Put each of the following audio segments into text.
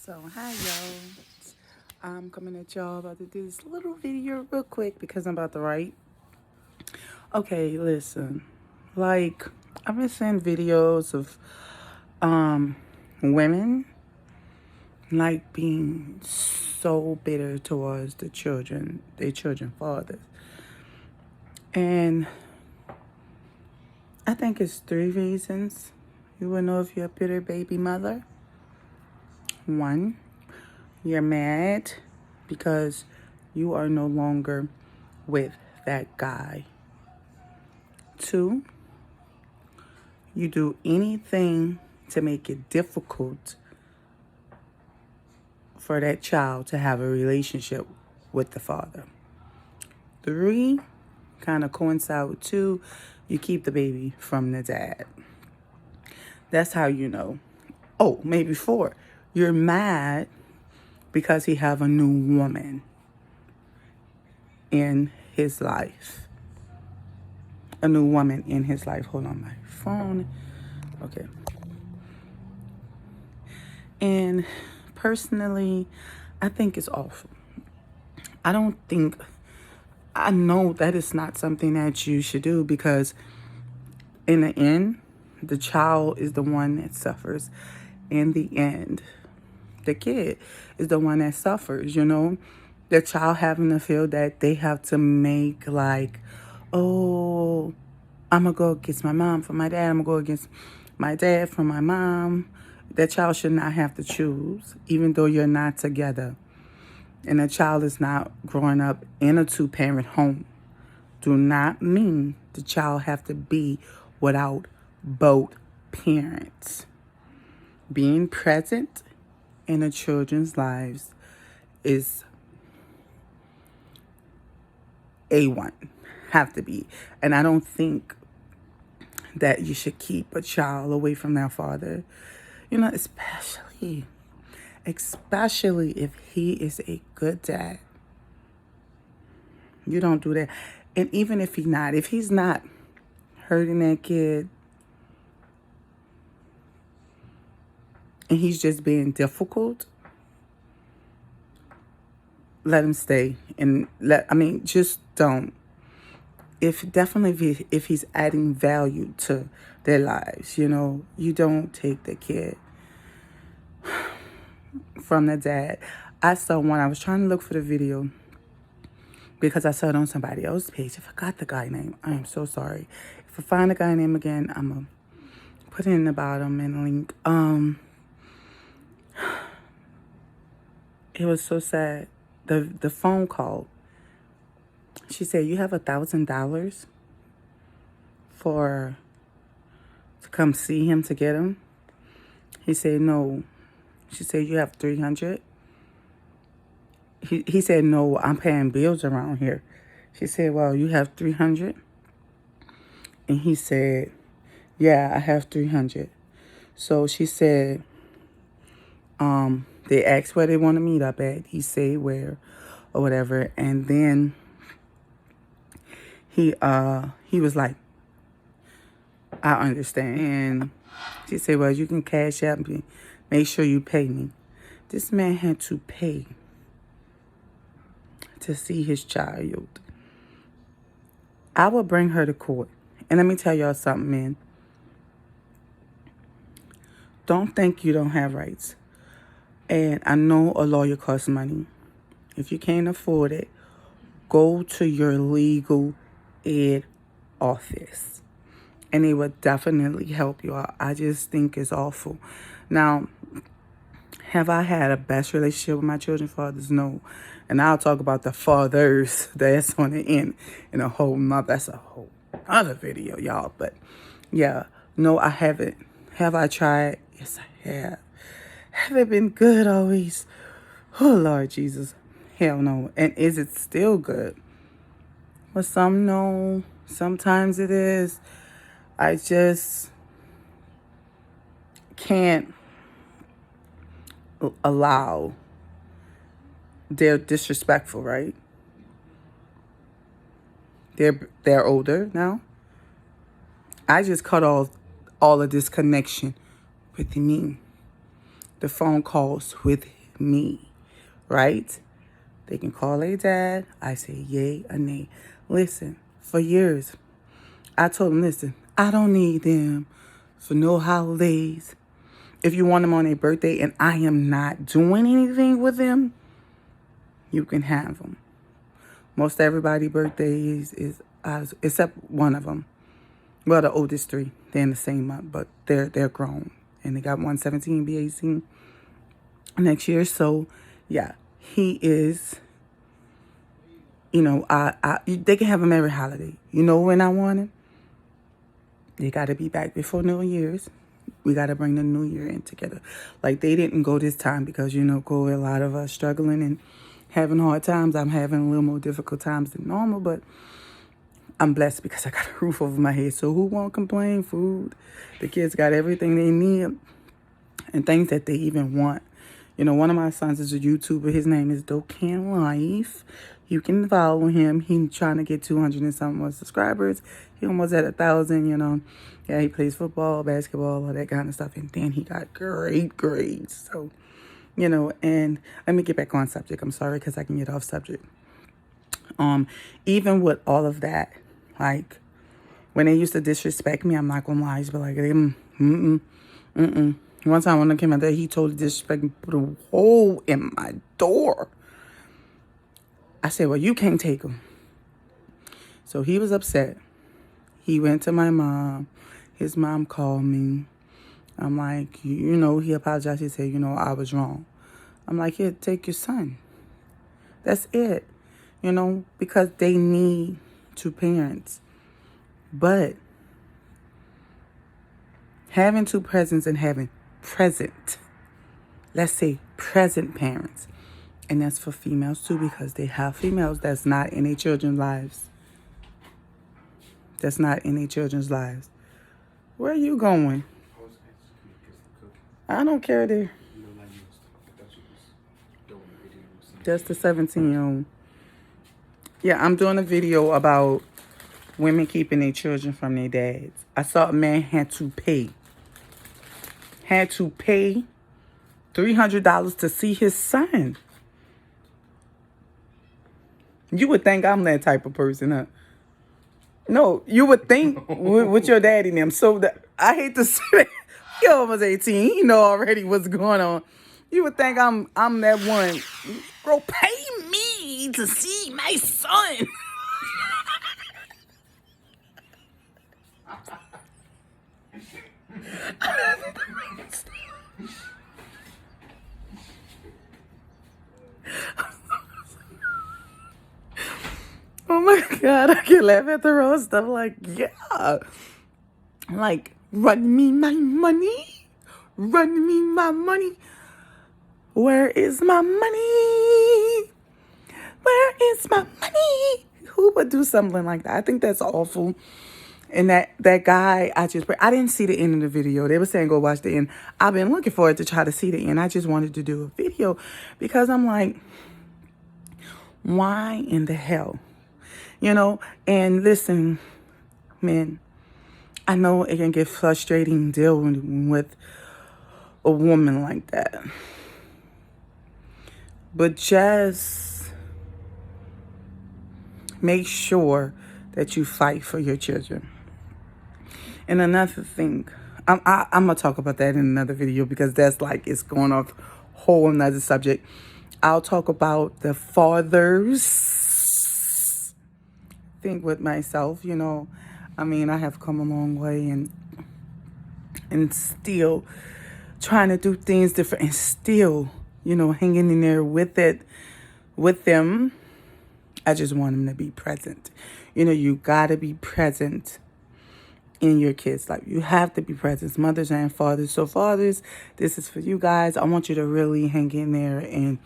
So, hi y'all. I'm coming at y'all about to do this little video real quick because I'm about to write. Okay, listen. Like, I've been seeing videos of women like being so bitter towards the children, their children fathers. And I think it's 3 reasons. You will know if you're a bitter baby mother. 1, you're mad because you are no longer with that guy. 2, you do anything to make it difficult for that child to have a relationship with the father. 3, kind of coincide with 2, you keep the baby from the dad. That's how you know. Oh, maybe 4, you're mad because he have a new woman in his life. A new woman in his life. Hold on, my phone. Okay. And personally, I think it's awful. I know that is not something that you should do because in the end, the child is the one that suffers. In the end, the kid is the one that suffers, you know? The child having to feel that they have to make like, oh, I'm going to go against my mom for my dad. I'm going to go against my dad for my mom. That child should not have to choose, even though you're not together. And a child is not growing up in a 2-parent home. Do not mean the child have to be without both parents. Being present in the children's lives is A1. Have to be. And I don't think that you should keep a child away from their father. You know, especially if he is a good dad. You don't do that. And even if he's not hurting that kid and he's just being difficult, let him stay. And just don't. If he's adding value to their lives, you know, you don't take the kid from the dad. I saw one. I was trying to look for the video because I saw it on somebody else's page. I forgot the guy's name. I am so sorry. If I find the guy's name again, I'm going to put it in the bottom and link. It was so sad. The phone call. She said, you have $1,000 to come see him to get him? He said, no. She said, you have 300? He said, no, I'm paying bills around here. She said, well, you have 300? And he said, yeah, I have 300. So she said, they asked where they want to meet up at. He said where or whatever. And then he was like, I understand. And she said, well, you can cash out me. Make sure you pay me. This man had to pay to see his child. I would bring her to court. And let me tell y'all something, man. Don't think you don't have rights. And I know a lawyer costs money. If you can't afford it, go to your legal aid office. And they will definitely help you out. I just think it's awful. Now, have I had a best relationship with my children's fathers? No. And I'll talk about the fathers that's on the end in a whole month. That's a whole other video, y'all. But yeah, no, I haven't. Have I tried? Yes, I have. Have it been good always? Oh, Lord Jesus. Hell no. And is it still good? Well, some no. Sometimes it is. I just can't allow. They're disrespectful, right? They're older now. I just cut off all of this connection with me. The phone calls with me, right? They can call their dad. I say yay or nay. Listen, for years, I told them, listen, I don't need them for no holidays. If you want them on their birthday and I am not doing anything with them, you can have them. Most everybody's birthdays is except one of them. Well, the oldest three, they're in the same month, but they're grown. And they got one 17, be 18 next year. So, yeah, he is, they can have him every holiday. You know when I want him? They got to be back before New Year's. We got to bring the New Year in together. Like, they didn't go this time because, a lot of us struggling and having hard times. I'm having a little more difficult times than normal, but I'm blessed because I got a roof over my head. So who won't complain? Food. The kids got everything they need and things that they even want. One of my sons is a YouTuber. His name is Dope Can Life. You can follow him. He's trying to get 200 and some more subscribers. He almost at 1,000, Yeah, he plays football, basketball, all that kind of stuff. And then he got great grades. So, and let me get back on subject. I'm sorry because I can get off subject. Even with all of that, like, when they used to disrespect me, I'm not going to lie. I used to be like, One time when I came out there, he totally disrespected me, put a hole in my door. I said, well, you can't take him. So he was upset. He went to my mom. His mom called me. I'm like, he apologized. He said, I was wrong. I'm like, here, take your son. That's it. Because they need two parents. But having two presents and having let's say present parents. And that's for females too, because they have females that's not in their children's lives. Where are you going? I don't care there. That's the 17-year-old. Yeah, I'm doing a video about women keeping their children from their dads. I saw a man had to pay $300 to see his son. You would think I'm that type of person, huh? No, you would think with your daddy and them. So I hate to say it. He almost 18. He know already what's going on. You would think I'm that one. Bro, pay me to see my son. Oh my God, I can laugh at the wrong stuff. Like, yeah. Like, run me my money. Run me my money. Where is my money? Where is my money? Who would do something like that? I think that's awful. And that guy, I didn't see the end of the video. They were saying go watch the end. I've been looking forward to try to see the end. I just wanted to do a video because I'm like, why in the hell? And listen, men, I know it can get frustrating dealing with a woman like that. But just make sure that you fight for your children. And another thing, I'm going to talk about that in another video because that's like, it's going off whole another subject. I'll talk about the fathers. Think with myself, I have come a long way and still trying to do things different and still, hanging in there with them. I just want them to be present. You got to be present in your kids' life. You have to be present, mothers and fathers. So fathers, this is for you guys. I want you to really hang in there and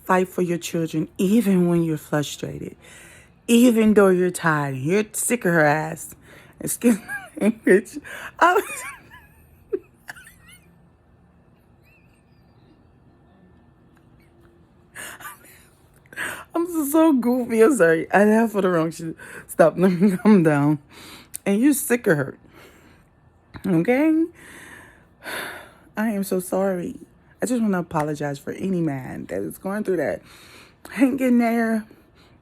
fight for your children, even when you're frustrated. Even though you're tired and you're sick of her ass. Excuse me, bitch. I'm so goofy. I'm sorry. I laugh for the wrong shit. Stop. Let me calm down. And you're sick of her. Okay? I am so sorry. I just want to apologize for any man that is going through that. Hang in there.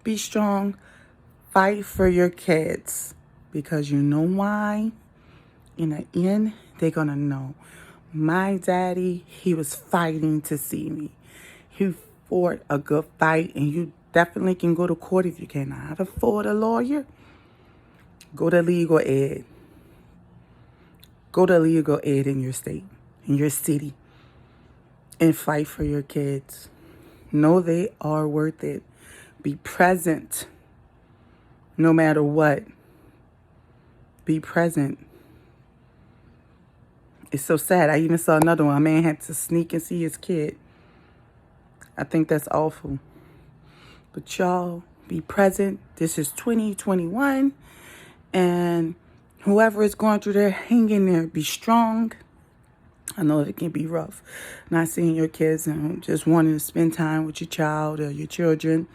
Be strong. Fight for your kids. Because you know why? In the end, they're going to know. My daddy, he was fighting to see me. He fought a good fight, and you definitely can go to court if you cannot afford a lawyer. Go to legal aid. Go to legal aid in your state, in your city, and fight for your kids. Know they are worth it. Be present no matter what. Be present. It's so sad. I even saw another one. A man had to sneak and see his kid. I think that's awful. But y'all, be present. This is 2021. And whoever is going through there, hang in there. Be strong. I know it can be rough. Not seeing your kids and just wanting to spend time with your child or your children.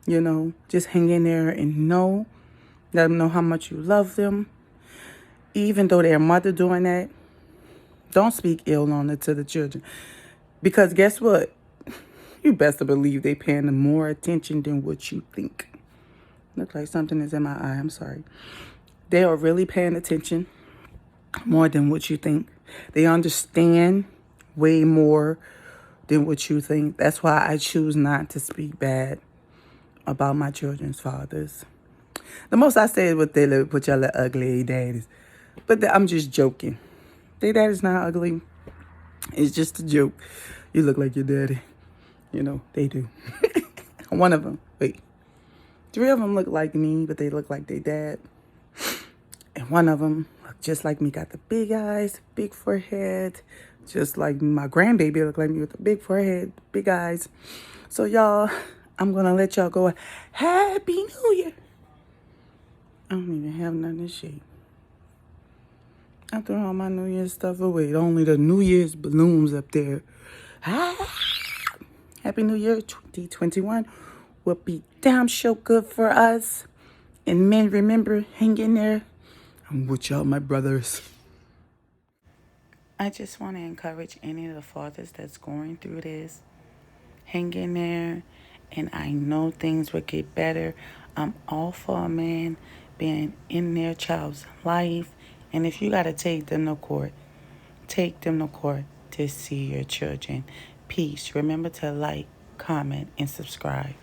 You know, just hang in there and know. Let them know how much you love them. Even though their mother doing that, don't speak ill on it to the children. Because guess what? You best to believe they paying them more attention than what you think. Look like something is in my eye. I'm sorry. They are really paying attention more than what you think. They understand way more than what you think. That's why I choose not to speak bad about my children's fathers. The most I say is what they live, put y'all little ugly daddies. But I'm just joking. Their daddy's not ugly. It's just a joke. You look like your daddy. You know, they do. One of them. Wait. 3 of them look like me, but they look like their dad. And one of them look just like me. Got the big eyes, big forehead. Just like my grandbaby look like me with the big forehead, big eyes. So y'all, I'm going to let y'all go. Happy New Year. I don't even have nothing to shake. I threw all my New Year's stuff away. Only the New Year's balloons up there. Happy New Year 2021 will be damn sure good for us. And men, remember, hang in there. I'm with y'all, my brothers. I just want to encourage any of the fathers that's going through this. Hang in there. And I know things will get better. I'm all for a man being in their child's life. And if you got to take them to court, take them to court to see your children. Peace. Remember to like, comment, and subscribe.